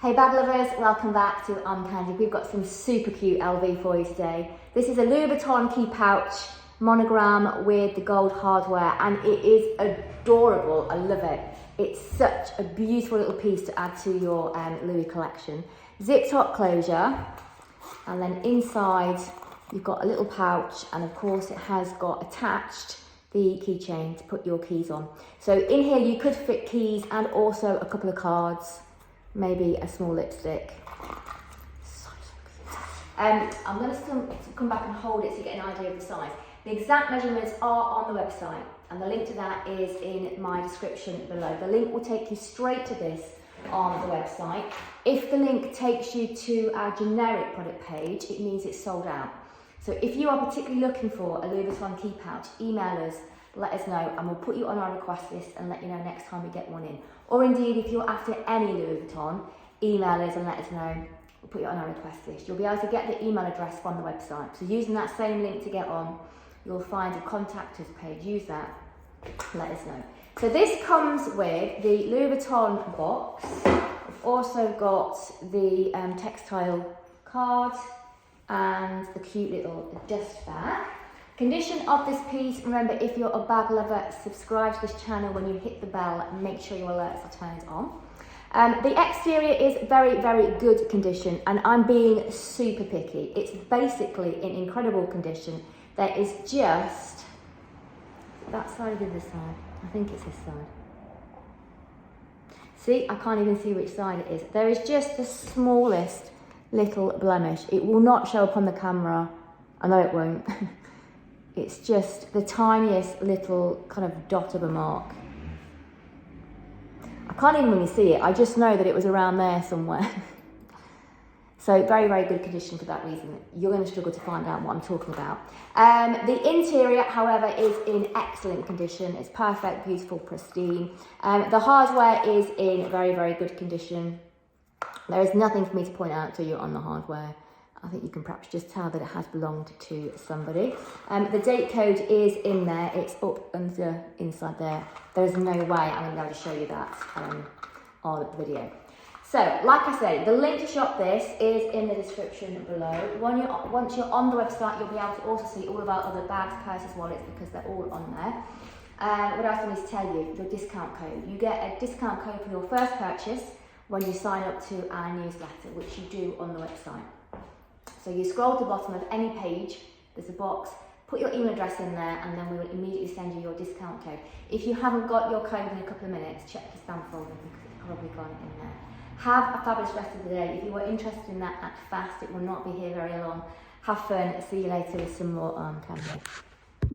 Hey bag lovers, welcome back to Armcandy. We've got some super cute LV for you today. This is a Louis Vuitton key pouch monogram with the gold hardware and it is adorable. I love it. It's such a beautiful little piece to add to your Louis collection. Zip top closure, and then inside you've got a little pouch, and of course it has got attached the keychain to put your keys on. So in here you could fit keys and also a couple of cards, maybe a small lipstick. So cute. I'm going to come back and hold it so you get an idea of the size. The exact measurements are on the website, and the link to that is in my description below. The link will take you straight to this on the website. If the link takes you to our generic product page, it means it's sold out. So if you are particularly looking for a Louis Vuitton key pouch, email us, let us know, and we'll put you on our request list and let you know next time we get one in. Or indeed, if you're after any Louis Vuitton, email us and let us know. We'll put you on our request list. You'll be able to get the email address from the website. So using that same link to get on, you'll find a contact us page. Use that, let us know. So this comes with the Louis Vuitton box. We've also got the textile card and the cute little dust bag. Condition of this piece, remember, if you're a bag lover, subscribe to this channel. When you hit the bell, make sure your alerts are turned on. The exterior is very, very good condition, and I'm being super picky. It's basically in incredible condition. There is just that side or this side. I think it's this side. See, I can't even see which side it is. There is just the smallest little blemish. It will not show up on the camera. I know it won't. It's just the tiniest little kind of dot of a mark. I can't even really see it. I just know that it was around there somewhere. So very, very good condition for that reason. You're going to struggle to find out what I'm talking about. The interior, however, is in excellent condition. It's perfect, beautiful, pristine. The hardware is in very, very good condition. There is nothing for me to point out to you on the hardware. I think you can perhaps just tell that it has belonged to somebody. The date code is in there. It's up under inside there. There's no way I'm going to be able to show you that on the video. So, like I say, the link to shop this is in the description below. Once you're on the website, you'll be able to also see all of our other bags, purses, wallets, because they're all on there. What else I need to tell you? Your discount code. You get a discount code for your first purchase when you sign up to our newsletter, which you do on the website. So you scroll to the bottom of any page, there's a box, put your email address in there, and then we will immediately send you your discount code. If you haven't got your code in a couple of minutes, check your spam folder because it's probably gone in there. Have a fabulous rest of the day. If you are interested in that, act fast. It will not be here very long. Have fun. See you later with some more Armcandy.